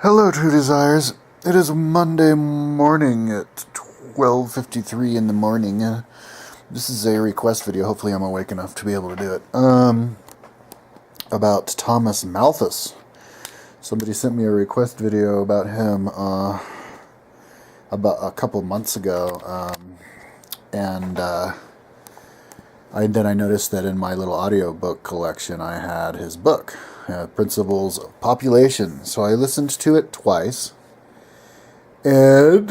Hello, True Desires. It is Monday morning at 12:53 in the morning. This is a request video. Hopefully I'm awake enough to be able to do it. About Thomas Malthus. Somebody sent me a request video about him about a couple months ago. Then I noticed that in my little audiobook collection I had his book, Principles of Population. So I listened to it twice. And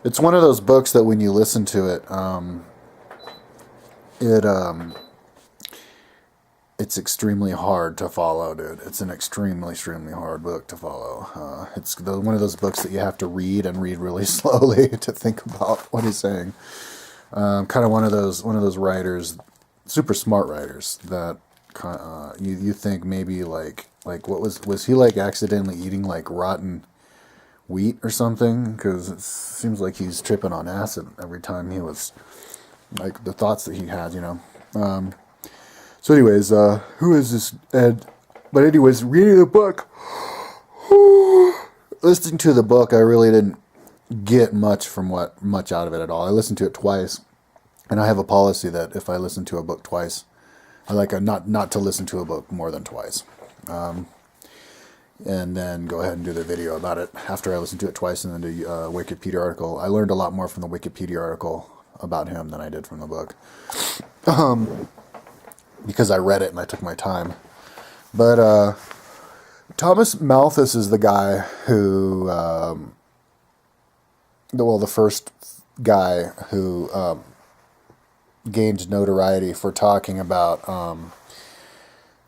it's one of those books that when you listen to it, it's extremely hard to follow, dude. It's an extremely hard book to follow. It's one of those books that you have to read and read really slowly to think about what he's saying. Kind of one of those writers, super smart writers that you think maybe like what was he like accidentally eating like rotten wheat or something? Because it seems like he's tripping on acid every time he was, like, the thoughts that he had, you know. So anyways, who is this Ed? But anyways, reading the book, listening to the book, I really didn't get much out of it at all. I listened to it twice, and I have a policy that if I listen to a book twice, I like not to listen to a book more than twice. And then go ahead and do the video about it after I listen to it twice, and then do a Wikipedia article. I learned a lot more from the Wikipedia article about him than I did from the book. Because I read it and I took my time. But Thomas Malthus is the guy who, the first guy who gained notoriety for talking about,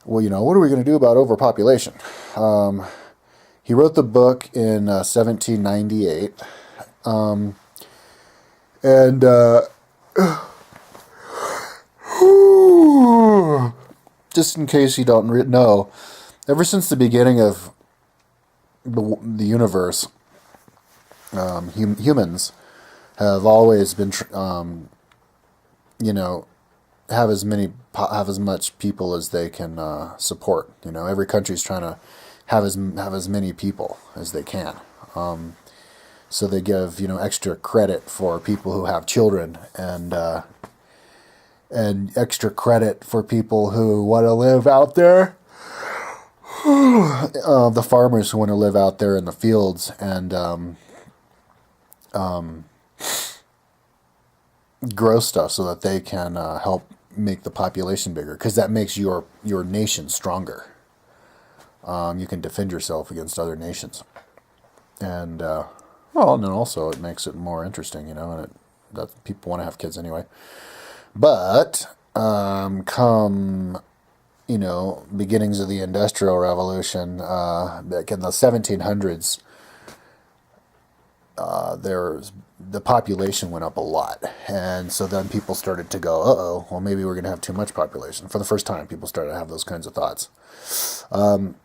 what are we going to do about overpopulation? He wrote the book in 1798, just in case you don't know, ever since the beginning of the universe, humans have always been, have as much people as they can support. Every country's trying to have as many people as they can. So they give extra credit for people who have children, and extra credit for people who want to live out there. The farmers who want to live out there in the fields and grow stuff so that they can help make the population bigger, because that makes your nation stronger. You can defend yourself against other nations, and then also it makes it more interesting, and that people want to have kids anyway. But come beginnings of the Industrial Revolution, back in the 1700s, the population went up a lot, and so then people started to go, well, maybe we're going to have too much population. For the first time, people started to have those kinds of thoughts. In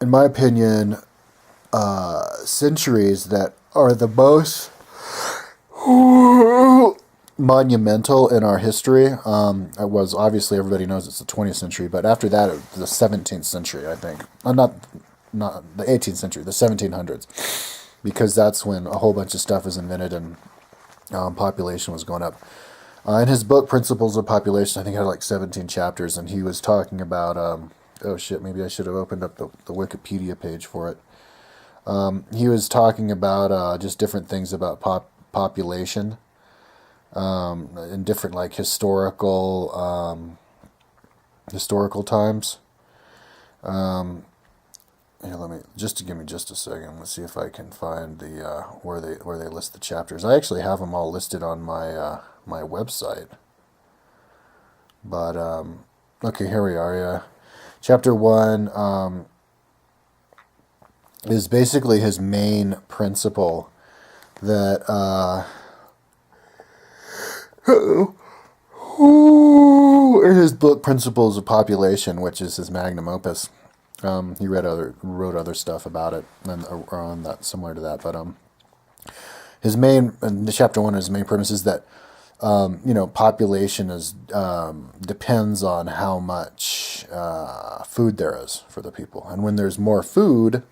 my opinion, centuries that are the most monumental in our history, it was, obviously everybody knows it's the 20th century, but after that, it was the 17th century, I think. Not the 18th century, the 1700s. Because that's when a whole bunch of stuff was invented and population was going up. In his book, Principles of Population, I think it had like 17 chapters, and he was talking about, maybe I should have opened up the Wikipedia page for it. He was talking about just different things about population, in different like historical times. Give me just a second. Let's see if I can find the where they list the chapters. I actually have them all listed on my my website. But okay, here we are. Yeah, chapter 1 is basically his main principle that in his book Principles of Population, which is his magnum opus. He wrote other stuff about it and on that similar to that, but his main in chapter 1, his main premise is that population is depends on how much food there is for the people. And when there's more food,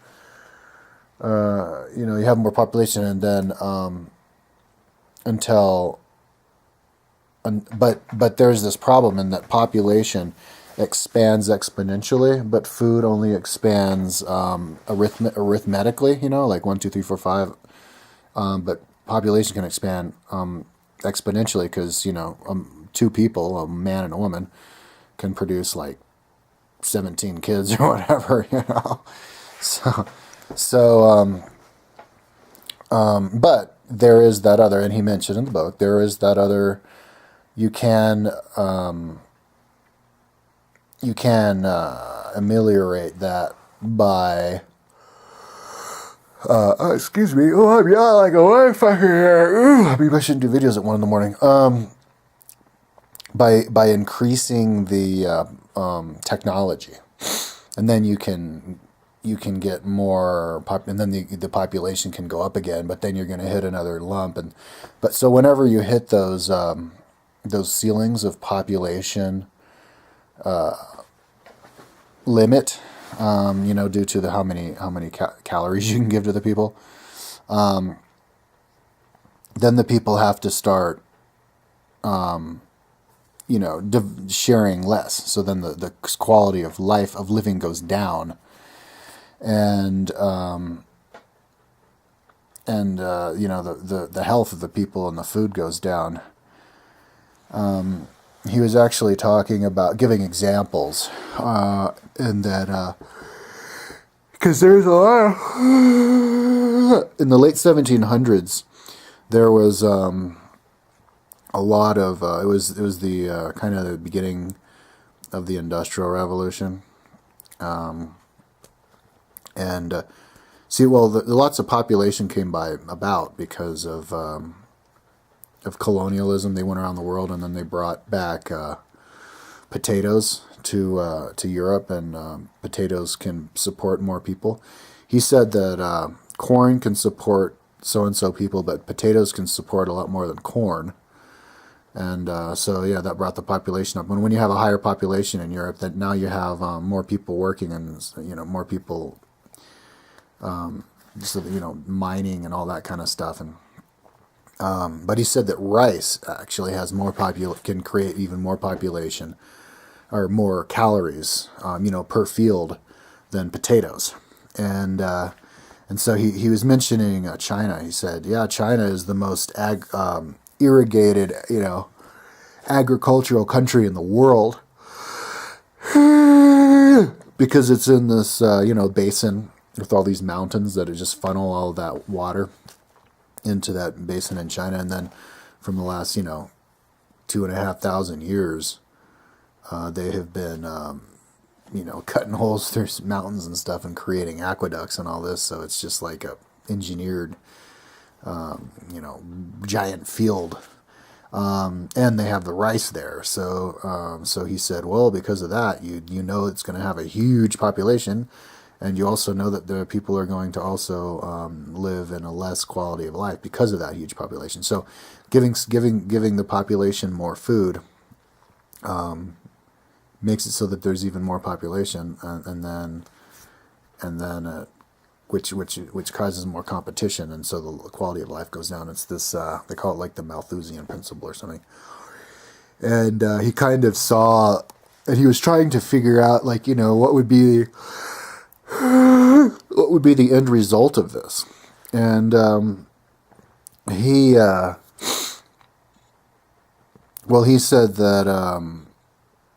you have more population, and then but there's this problem in that population expands exponentially, but food only expands arithmetically. Like 1, 2, 3, 4, 5. But population can expand exponentially because two people, a man and a woman, can produce like 17 kids or whatever. But there is that other, and he mentioned in the book, there is that other. You can ameliorate that by. Excuse me. Oh, I'm yelling like a motherfucker here. Maybe I shouldn't do videos at 1 a.m. By increasing the technology, and then you can get more and then the population can go up again. But then you're going to hit another lump, but so whenever you hit those ceilings of population limit. Due to how many calories you can give to the people, then the people have to start, sharing less. So then the quality of living goes down, and the health of the people and the food goes down. He was actually talking about giving examples, and that because there's a lot in the late 1700s, there was a lot of it was the kind of the beginning of the Industrial Revolution, and lots of population came about because of colonialism. They went around the world, and then they brought back potatoes to Europe, and potatoes can support more people. He said that corn can support so and so people, but potatoes can support a lot more than corn. And that brought the population up. And when you have a higher population in Europe, that now you have more people working, and more people, mining and all that kind of stuff. And but he said that rice actually has can create even more population, or more calories, per field than potatoes. And so he was mentioning China. He said, China is the most irrigated, agricultural country in the world, because it's in this, basin with all these mountains that just funnel all that water into that basin in China. And then from the last, 2,500 years, they have been, cutting holes through mountains and stuff and creating aqueducts and all this. So it's just like a engineered, giant field. And they have the rice there. So he said, well, because of that, it's going to have a huge population. And you also know that the people are going to also live in a less quality of life because of that huge population. So giving the population more food makes it so that there's even more population, and then which causes more competition, and so the quality of life goes down. It's this they call it like the Malthusian principle or something. And he kind of saw, and he was trying to figure out, like, what would be the end result of this. And he said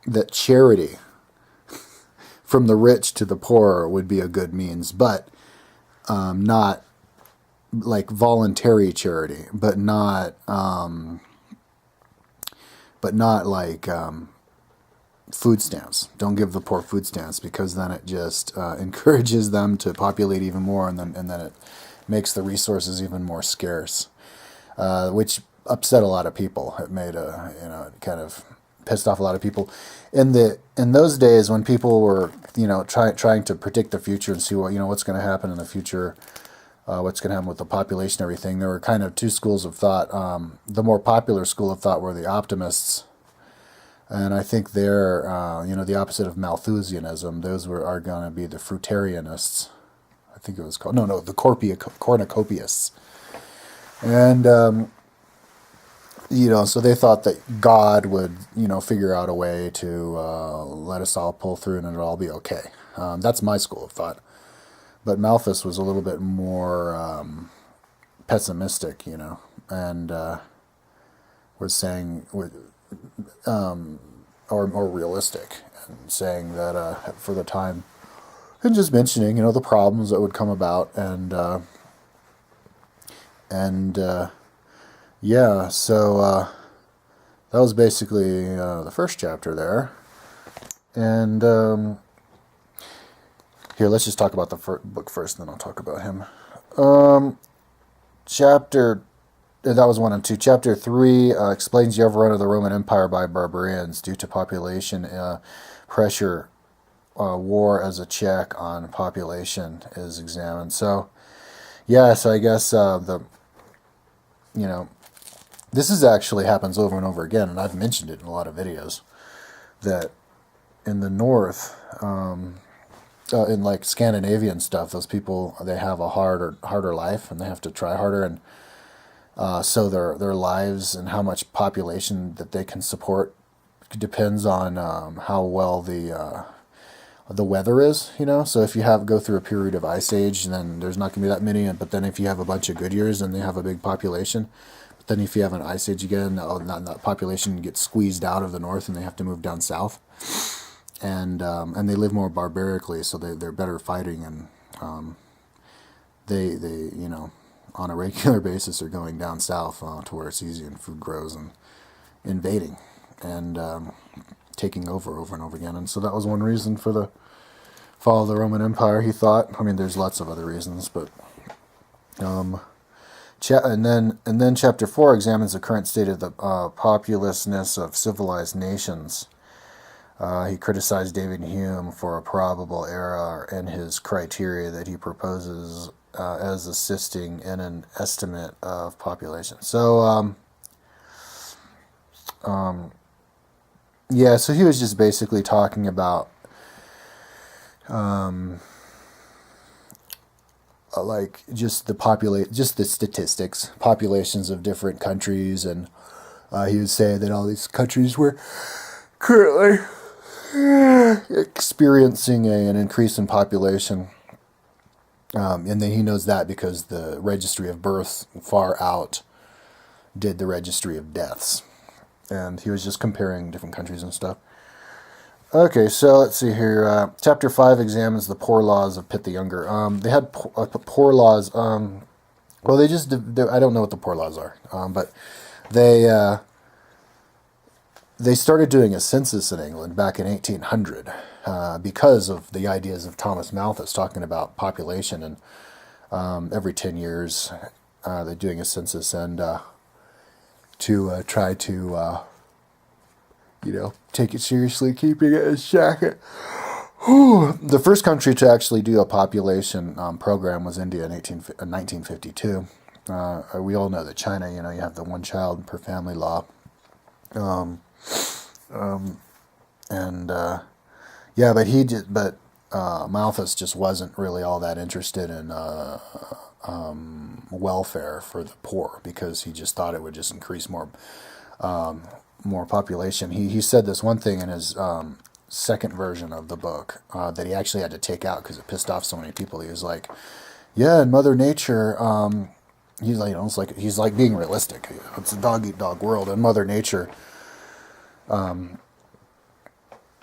that charity from the rich to the poor would be a good means, but not like voluntary charity, but not like food stamps. Don't give the poor food stamps, because then it just encourages them to populate even more, and then it makes the resources even more scarce, which upset a lot of people. It made it kind of pissed off a lot of people. In those days when people were trying to predict the future and see what's going to happen in the future, what's going to happen with the population and everything. There were kind of two schools of thought. The more popular school of thought were the optimists, and I think they're, the opposite of Malthusianism. Those are going to be the fruitarianists. I think it was called, the cornucopiasts. And, so they thought that God would, figure out a way to let us all pull through and it'll all be okay. That's my school of thought. But Malthus was a little bit more pessimistic, and was saying, or more realistic, and saying that for the time, and just mentioning, the problems that would come about, yeah, so that was basically the first chapter there. And here, let's just talk about the book first, and then I'll talk about him. That was 1 and 2. Chapter 3 explains the overrun of the Roman Empire by barbarians due to population pressure. War as a check on population is examined. So, yeah, so I guess this actually happens over and over again, and I've mentioned it in a lot of videos, that in the north, in like Scandinavian stuff, those people, they have a harder life, and they have to try harder, and so their lives and how much population that they can support depends on how well the weather is, So if you go through a period of ice age, then there's not going to be that many. But then if you have a bunch of good years, then they have a big population. But then if you have an ice age again, that population gets squeezed out of the north, and they have to move down south. And they live more barbarically, so they're better fighting, and they on a regular basis are going down south to where it's easy and food grows, and invading and taking over and over again. And so that was one reason for the fall of the Roman Empire, he thought. I mean, there's lots of other reasons, but and then chapter 4 examines the current state of the populousness of civilized nations. He criticized David Hume for a probable error in his criteria that he proposes as assisting in an estimate of population. So, so he was just basically talking about like just the statistics, populations of different countries, and he was saying that all these countries were currently experiencing an increase in population, and then he knows that because the registry of births far out did the registry of deaths, and he was just comparing different countries and stuff. Okay, so let's see here. Chapter 5 examines the poor laws of Pitt the Younger. They had poor laws. I don't know what the poor laws are, but they started doing a census in England back in 1800 because of the ideas of Thomas Malthus talking about population, and every 10 years they're doing a census, and to try to take it seriously, keeping it as jacket. The first country to actually do a population program was India in 1952. We all know that China, you have the one child per family law. But Malthus just wasn't really all that interested in welfare for the poor, because he just thought it would just increase more population. He said this one thing in his second version of the book that he actually had to take out because it pissed off so many people. He was like, "Yeah, in Mother Nature." He's like, he's like being realistic. It's a dog eat dog world, and Mother Nature.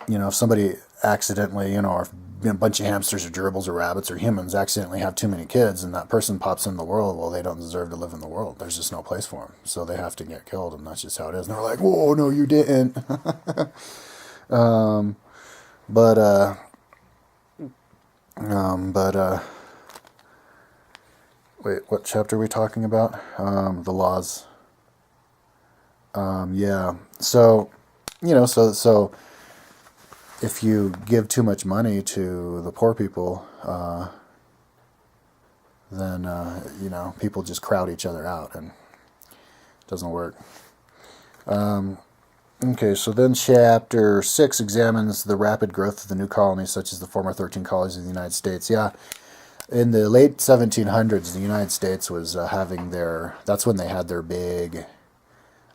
If somebody accidentally, or if a bunch of hamsters or gerbils or rabbits or humans accidentally have too many kids, and that person pops in the world, well, they don't deserve to live in the world. There's just no place for them, so they have to get killed, and that's just how it is. And they're like, "Whoa, no, you didn't." Wait, what chapter are we talking about? The laws. Yeah. So, so if you give too much money to the poor people, then people just crowd each other out, and it doesn't work. Okay, so then chapter 6 examines the rapid growth of the new colonies, such as the former 13 colonies of the United States. Yeah, in the late 1700s, the United States was that's when they had their big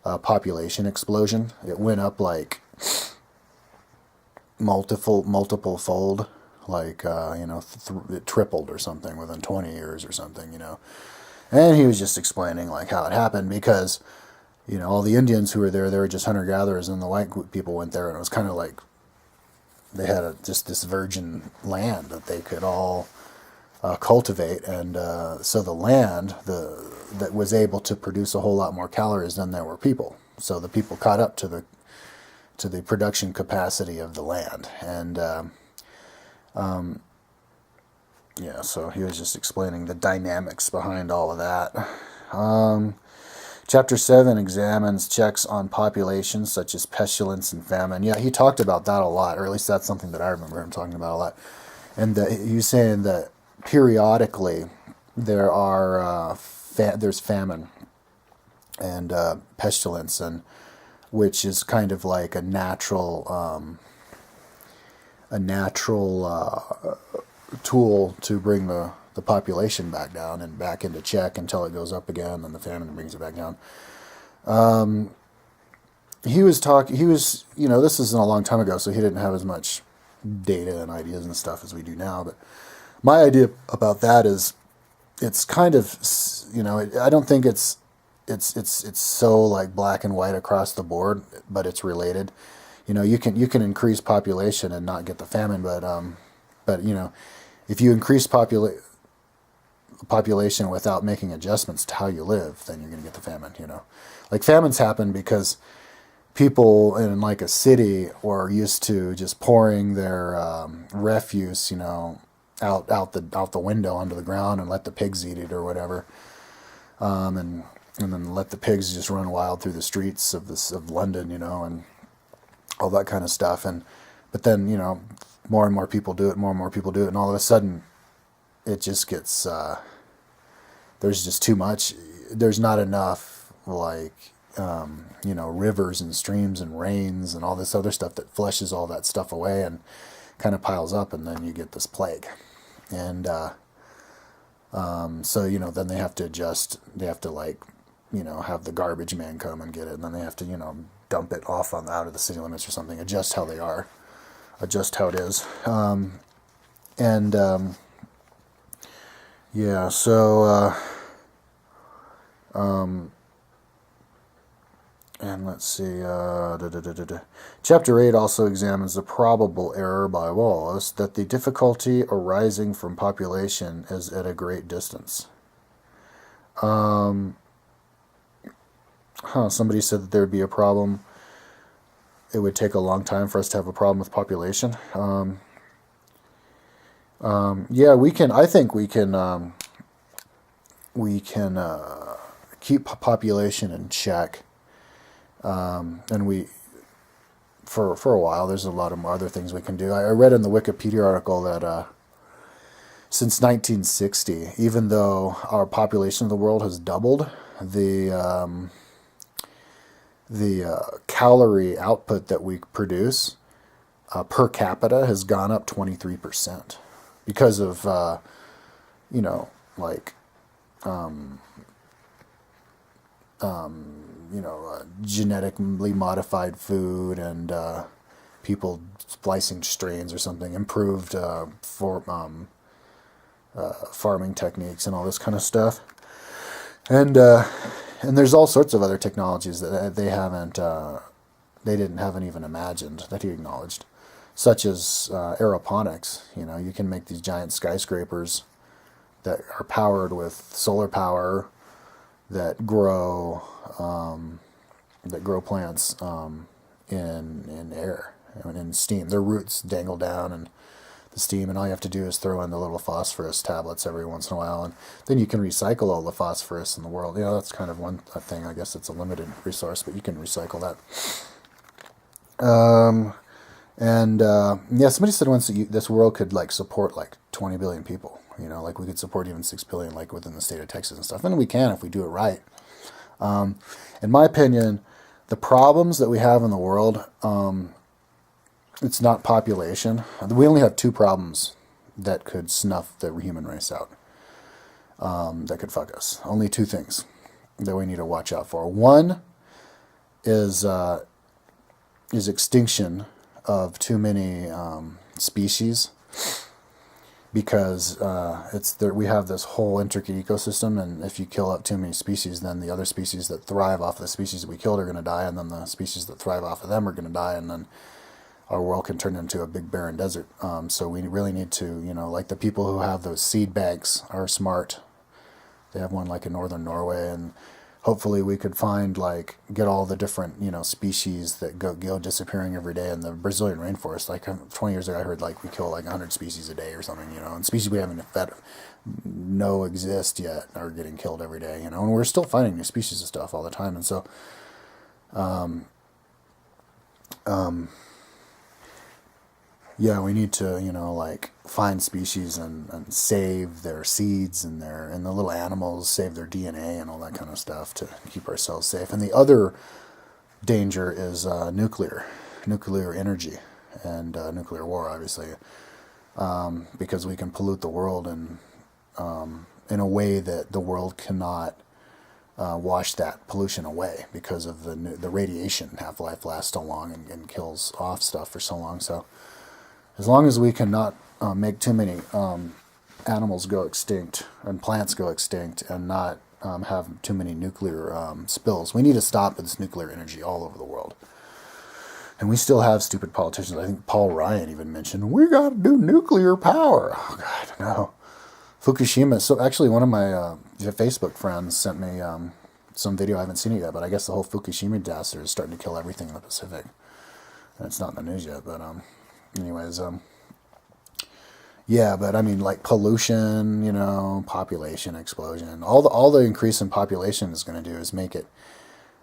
population explosion. It went up like multiple fold, like, it tripled or something within 20 years or something, And he was just explaining like how it happened because, all the Indians who were there, they were just hunter-gatherers, and the white people went there, and it was kind of like they had just this virgin land that they could all cultivate, and so the land that was able to produce a whole lot more calories than there were people. So the people caught up to the production capacity of the land, and so he was just explaining the dynamics behind all of that. Chapter 7 examines checks on populations such as pestilence and famine. Yeah, he talked about that a lot, or at least that's something that I remember him talking about a lot. And he was saying that periodically there's famine and pestilence, and which is kind of like a natural tool to bring the population back down and back into check until it goes up again, and the famine brings it back down. This isn't a long time ago, so he didn't have as much data and ideas and stuff as we do now, but my idea about that is it's kind of, I don't think it's so like black and white across the board, but it's related. You can increase population and not get the famine, but if you increase population without making adjustments to how you live, then you're going to get the famine. Like famines happen because people in like a city are used to just pouring their refuse, out the window onto the ground and let the pigs eat it or whatever, and then let the pigs just run wild through the streets of London, and all that kind of stuff. But then more and more people do it, and all of a sudden it just gets there's just too much. There's not enough rivers and streams and rains and all this other stuff that flushes all that stuff away and kind of piles up, and then you get this plague. And so then they have to adjust. They have to have the garbage man come and get it, and then they have to dump it off out of the city limits or something. Adjust how they are, adjust how it is. And let's see, Chapter 8 also examines the probable error by Wallace that the difficulty arising from population is at a great distance. Somebody said that there would be a problem. It would take a long time for us to have a problem with population. I think we can keep population in check. And for a while, there's a lot of other things we can do. I read in the Wikipedia article that since 1960, even though our population of the world has doubled, the calorie output that we produce per capita has gone up 23% because of genetically modified food and people splicing strains or something, improved farming techniques and all this kind of stuff. And there's all sorts of other technologies that they haven't even imagined, that he acknowledged, such as aeroponics. You can make these giant skyscrapers that are powered with solar power that grow plants in air and in steam. Their roots dangle down and the steam, and all you have to do is throw in the little phosphorus tablets every once in a while, and then you can recycle all the phosphorus in the world. That's kind of one thing. I guess it's a limited resource, but you can recycle that. Somebody said once that this world could support 20 billion people Like we could support even 6 billion, like within the state of Texas and stuff. And we can if we do it right. In my opinion, the problems that we have in the world, it's not population. We only have 2 problems that could snuff the human race out, that could fuck us. Only 2 things that we need to watch out for. One is extinction of too many species, because we have this whole intricate ecosystem, and if you kill up too many species, then the other species that thrive off of the species that we killed are going to die, and then the species that thrive off of them are going to die, and then our world can turn into a big barren desert. So we really need to, like the people who have those seed banks are smart. They have one like in northern Norway, and hopefully we could find, get all the different, species that go disappearing every day in the Brazilian rainforest. 20 years ago, I heard, we kill 100 species a day or something, and species we haven't exist yet are getting killed every day, and we're still finding new species of stuff all the time. And so, yeah, we need to, find species and save their seeds and the little animals, save their DNA and all that kind of stuff to keep ourselves safe. And the other danger is nuclear energy and nuclear war, obviously, because we can pollute the world in a way that the world cannot wash that pollution away, because of the radiation half-life lasts so long and kills off stuff for so long. So as long as we cannot make too many animals go extinct and plants go extinct, and not have too many nuclear spills, we need to stop this nuclear energy all over the world. And we still have stupid politicians. I think Paul Ryan even mentioned, we got to do nuclear power. Oh, God, no. Fukushima. So actually, one of my Facebook friends sent me some video. I haven't seen it yet, but I guess the whole Fukushima disaster is starting to kill everything in the Pacific. And it's not in the news yet, but anyways, yeah, but I mean, pollution, population explosion, all the increase in population is going to do is make it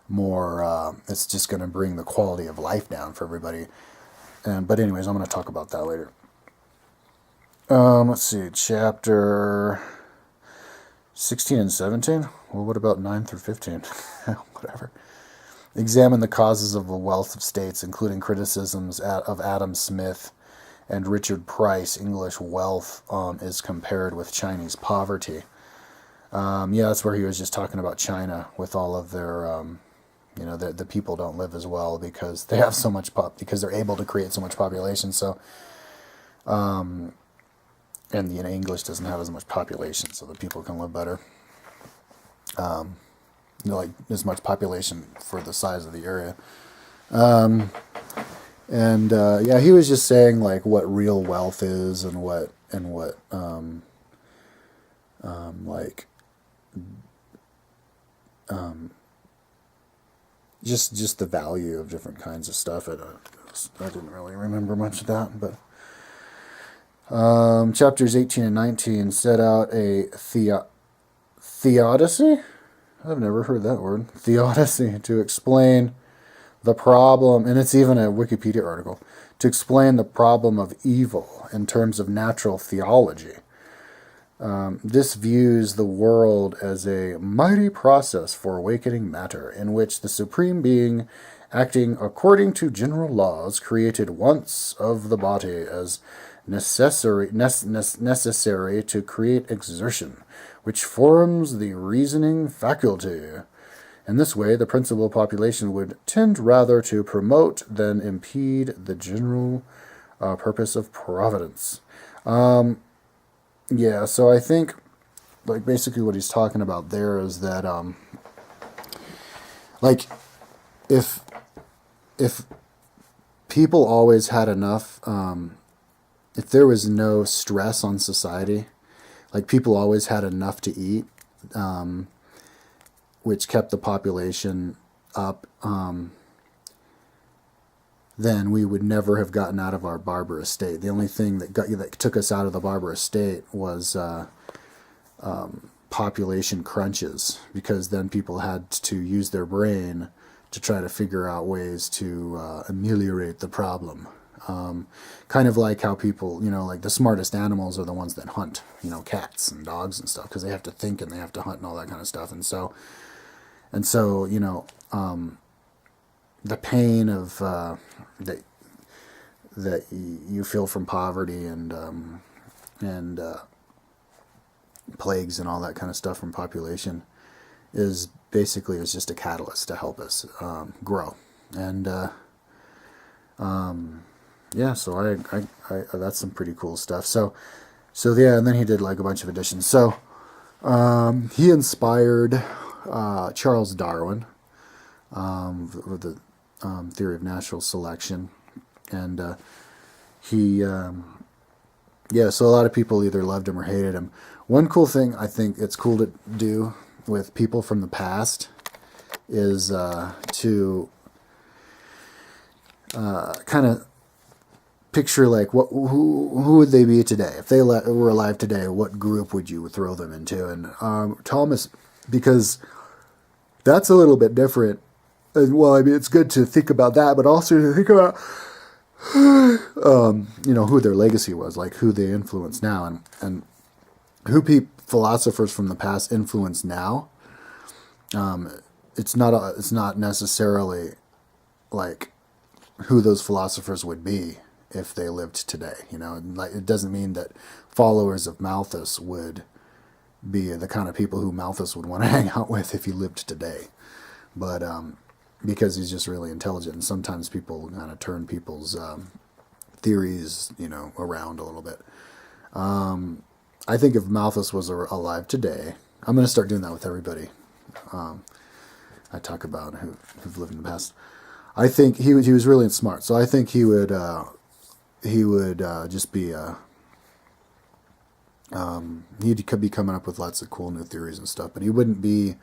more, it's just going to bring the quality of life down for everybody. But anyways, I'm going to talk about that later. Let's see, chapter 16 and 17. Well, what about 9 through 15? Whatever. Examine the causes of the wealth of states, including criticisms of Adam Smith and Richard Price. English wealth is compared with Chinese poverty. Yeah, that's where he was just talking about China with all of their, the people don't live as well because they have so much because they're able to create so much population. So, and English doesn't have as much population, so the people can live better. As much population for the size of the area. Yeah, he was just saying what real wealth is and what just the value of different kinds of stuff. I didn't really remember much of that, but chapters 18 and 19 set out a theodicy. I've never heard that word. Theodicy, to explain the problem, and it's even a Wikipedia article, to explain the problem of evil in terms of natural theology. This views the world as a mighty process for awakening matter, in which the Supreme Being, acting according to general laws created once of the body as necessary to create exertion, which forms the reasoning faculty. In this way, the principal population would tend rather to promote than impede the general purpose of providence. Yeah, so I think, basically what he's talking about there is that, if people always had enough, if there was no stress on society, people always had enough to eat, which kept the population up, then we would never have gotten out of our barbarous state. The only thing that took us out of the barbarous state was population crunches, because then people had to use their brain to try to figure out ways to ameliorate the problem. Kind of like how people, like the smartest animals are the ones that hunt, cats and dogs and stuff, because they have to think and they have to hunt and all that kind of stuff. And so, the pain of that you feel from poverty and plagues and all that kind of stuff from population is just a catalyst to help us grow. And yeah, so I that's some pretty cool stuff. So yeah, and then he did like a bunch of additions. So he inspired Charles Darwin with the theory of natural selection, and yeah, so a lot of people either loved him or hated him. One cool thing I think it's cool to do with people from the past is to kind of picture like who would they be today if they were alive today. What group would you throw them into? And Thomas, because that's a little bit different. Well, I mean, it's good to think about that, but also to think about who their legacy was, like who they influence now, and who philosophers from the past influence now. It's not necessarily like who those philosophers would be if they lived today. Like it doesn't mean that followers of Malthus would be the kind of people who Malthus would want to hang out with if he lived today. But because he's just really intelligent, and sometimes people kind of turn people's theories, around a little bit. I think if Malthus was alive today, I'm going to start doing that with everybody I talk about who've lived in the past. I think he was really smart, so I think he would just be he could be coming up with lots of cool new theories and stuff, but he wouldn't be.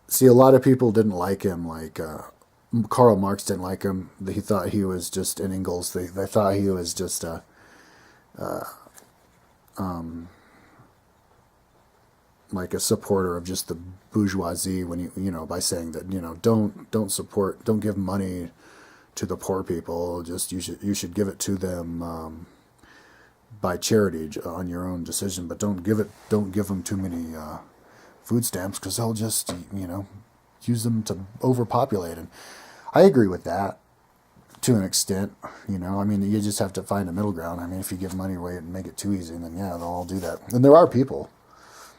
See, a lot of people didn't like him. Like Karl Marx didn't like him. He thought he was just an Engels. They thought he was just like a supporter of just the bourgeoisie. When by saying that don't give money to the poor people. Just you should give it to them by charity on your own decision, but don't give them too many food stamps, because they'll just use them to overpopulate. And I agree with that to an extent. I mean, you just have to find a middle ground. I mean, if you give money away and make it too easy, then yeah, they'll all do that. And there are people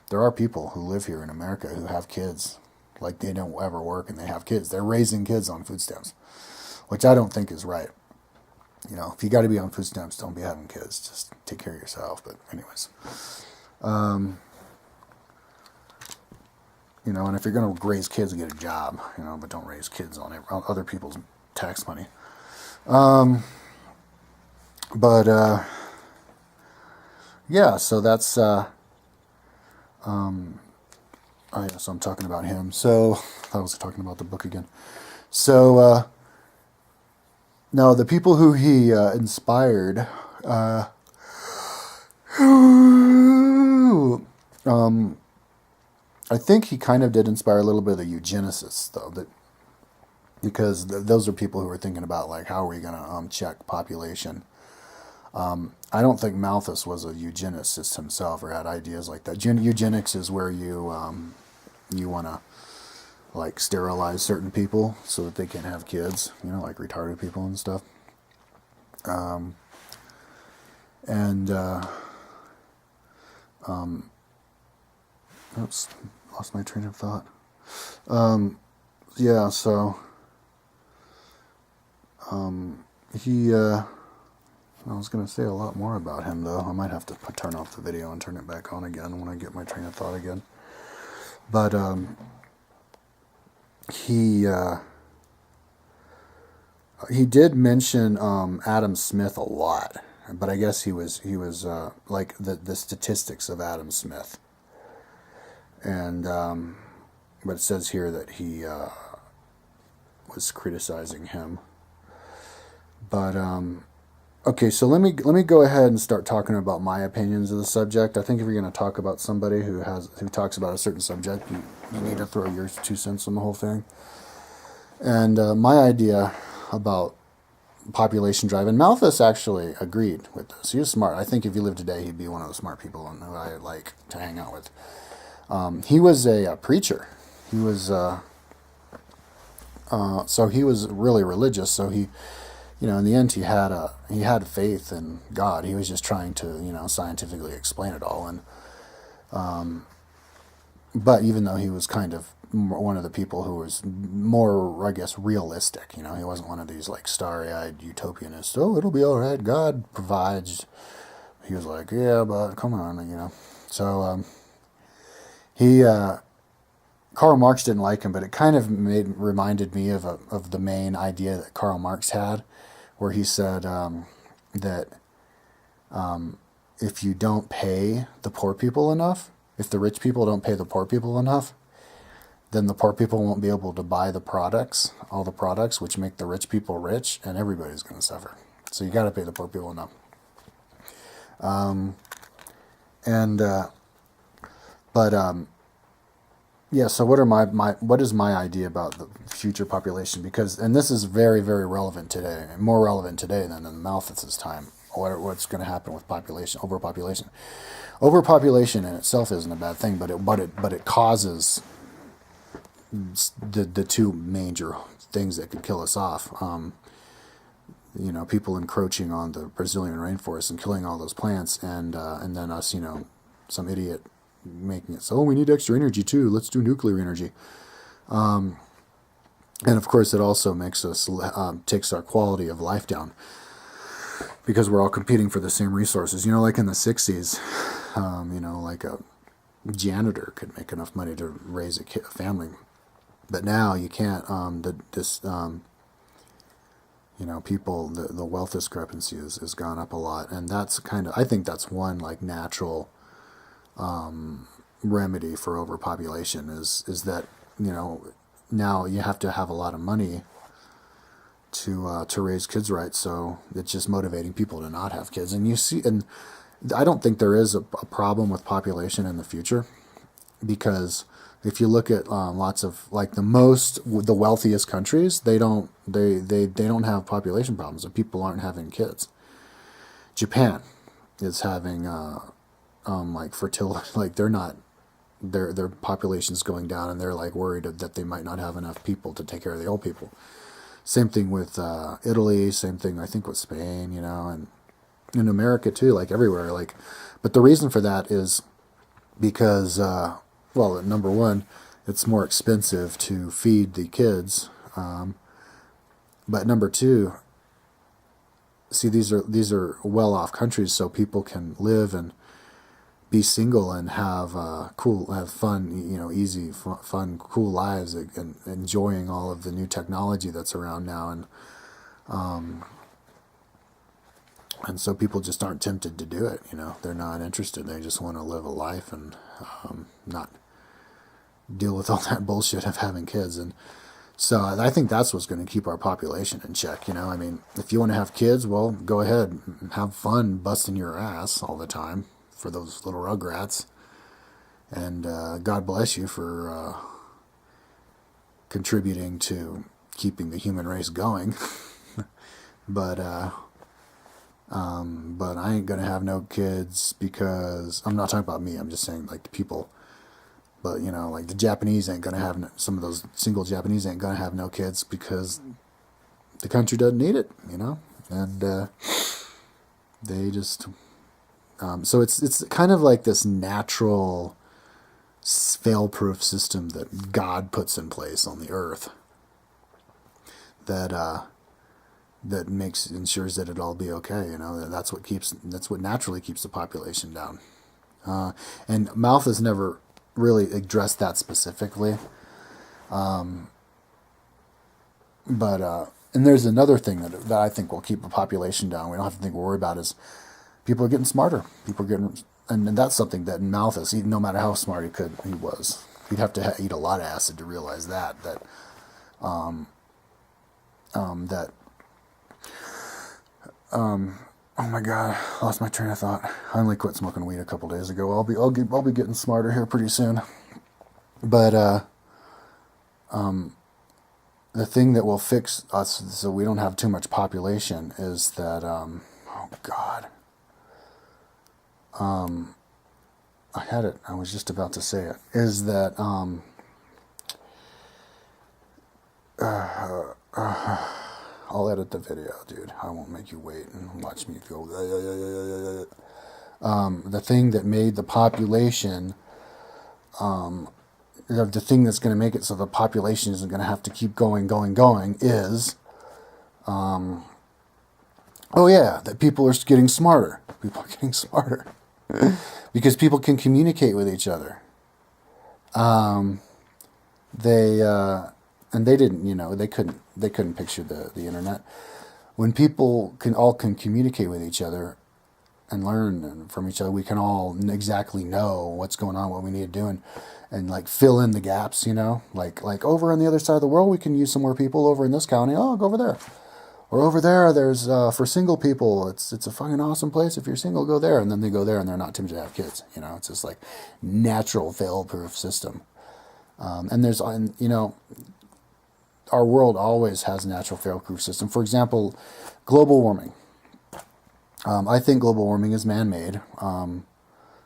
who live here in America who have kids, like they don't ever work and they have kids. They're raising kids on food stamps, which I don't think is right. If you got to be on food stamps, don't be having kids. Just take care of yourself. But anyways, and if you're going to raise kids, get a job, but don't raise kids on other people's tax money. Yeah, so that's, so I'm talking about him. So I was talking about the book again. So, now the people who he inspired, I think he kind of did inspire a little bit of the eugenicists, though, because those are people who are thinking about, like, how are we going to check population. I don't think Malthus was a eugenicist himself or had ideas like that. Eugenics is where you want to, like, sterilize certain people so that they can have kids, like retarded people and stuff. Oops, lost my train of thought. Yeah, so I was going to say a lot more about him, though. I might have to turn off the video and turn it back on again when I get my train of thought again. But he did mention Adam Smith a lot, but I guess he was like the statistics of Adam Smith. And but it says here that he was criticizing him. But okay, so let me go ahead and start talking about my opinions of the subject. I think if you're going to talk about somebody who talks about a certain subject, you need to throw your 2 cents on the whole thing. And my idea about population drive. And Malthus actually agreed with this. He was smart. I think if he lived today, he'd be one of the smart people who I like to hang out with. He was a preacher. He was so he was really religious. So he, in the end, he had faith in God. He was just trying to scientifically explain it all. And but even though he was kind of one of the people who was more, I guess, realistic, he wasn't one of these like starry-eyed utopianists. Oh, it'll be all right. God provides. He was like, yeah, but come on, So he Karl Marx didn't like him, but it kind of reminded me of the main idea that Karl Marx had, where he said that if you don't pay the poor people enough, if the rich people don't pay the poor people enough, then the poor people won't be able to buy all the products, which make the rich people rich, and everybody's going to suffer. So you got to pay the poor people enough. Yeah. So what is my idea about the future population? And this is very, very relevant today, more relevant today than in Malthus's time. What's going to happen with population, overpopulation? Overpopulation in itself isn't a bad thing, but it causes the two major things that could kill us off. People encroaching on the Brazilian rainforest and killing all those plants, and then us, some idiot making it so, we need extra energy too. Let's do nuclear energy. And of course, it also makes us takes our quality of life down, because we're all competing for the same resources. Like in the 60s, like a janitor could make enough money to raise a family. But now you can't. People, the wealth discrepancy has gone up a lot. And that's I think that's one like natural remedy for overpopulation is that, now you have to have a lot of money to raise kids right. So it's just motivating people to not have kids. And I don't think there is a problem with population in the future, because if you look at lots of like the wealthiest countries, they don't have population problems, and people aren't having kids. Japan is having like fertility, like their population's going down, and they're like worried that they might not have enough people to take care of the old people. Same thing with Italy. Same thing I think with Spain. And in America too, like everywhere. But the reason for that is because number one, it's more expensive to feed the kids. But number two, see, these are well-off countries, so people can live and be single and have fun, easy, fun, cool lives, and enjoying all of the new technology that's around now, and so people just aren't tempted to do it. They're not interested. They just want to live a life and not deal with all that bullshit of having kids. And so I think that's what's going to keep our population in check. If you want to have kids, well, go ahead and have fun busting your ass all the time for those little rugrats. And God bless you for contributing to keeping the human race going. But I ain't gonna have no kids, because I'm not talking about me. I'm just saying like the people. But like the Japanese ain't gonna have some of those single Japanese ain't gonna have no kids, because the country doesn't need it. And they just so it's kind of like this natural fail-proof system that God puts in place on the earth that ensures that it'll all be okay. That's what naturally keeps the population down. And Malthus never really addressed that specifically. But and there's another thing that I think will keep the population down. We don't have to worry about is people are getting smarter. And that's something that in Malthus, no matter how smart he was, he'd have to eat a lot of acid to realize that oh my God, I lost my train of thought. I only quit smoking weed a couple days ago. I'll be getting smarter here pretty soon. But the thing that will fix us so we don't have too much population is that, oh God, I had it, I was just about to say it, is that, I'll edit the video, dude. I won't make you wait and watch me go. The thing that made the population, the thing that's going to make it so the population isn't going to have to keep going is, oh yeah, that people are getting smarter. People are getting smarter because people can communicate with each other. And they didn't, they couldn't picture the internet. When people can communicate with each other and learn from each other, we can all exactly know what's going on, what we need to do, and like fill in the gaps, like over on the other side of the world, we can use some more people. Over in this county, oh, go over there. Or over there, there's, for single people, it's a fucking awesome place. If you're single, go there. And then they go there and they're not tempted to have kids. It's just like natural fail-proof system. And there's, our world always has a natural fail-proof system. For example, global warming. I think global warming is man-made.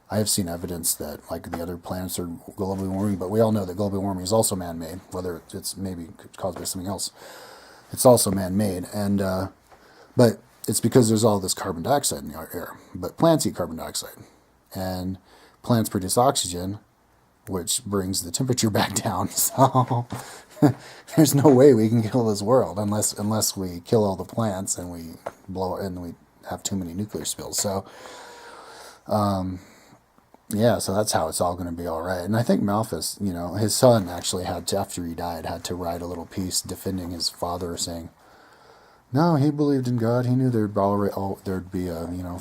I have seen evidence that like the other planets are globally warming, but we all know that global warming is also man-made, whether it's maybe caused by something else. It's also man-made, and but it's because there's all this carbon dioxide in the air. But plants eat carbon dioxide, and plants produce oxygen, which brings the temperature back down. So there's no way we can kill this world unless we kill all the plants and we have too many nuclear spills. So yeah, so that's how it's all going to be all right. And I think Malthus, his son actually after he died, had to write a little piece defending his father, saying, no, he believed in God. He knew there'd be a,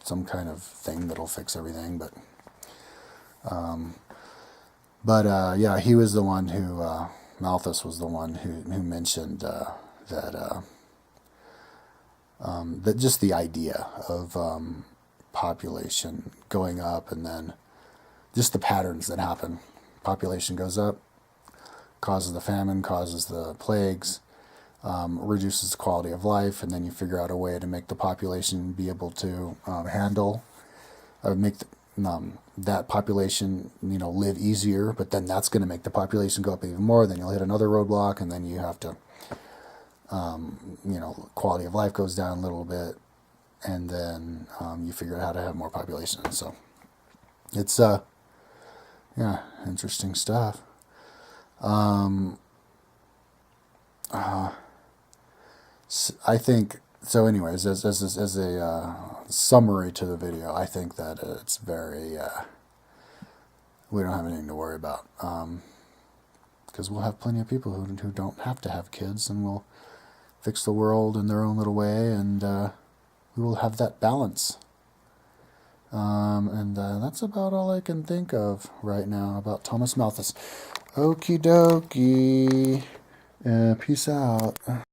some kind of thing that'll fix everything. Yeah, he was the one who, Malthus was the one who mentioned that just the idea of population going up, and then just the patterns that happen. Population goes up, causes the famine, causes the plagues, reduces the quality of life, and then you figure out a way to make the population be able to handle, make that population, live easier, but then that's going to make the population go up even more. Then you'll hit another roadblock, and then you have to, quality of life goes down a little bit, and then you figure out how to have more population. So it's, interesting stuff. I think, so anyways, as a summary to the video, I think that it's very, we don't have anything to worry about, because we'll have plenty of people who don't have to have kids, and we'll fix the world in their own little way, and we will have that balance. And that's about all I can think of right now about Thomas Malthus. Okie dokie. Peace out.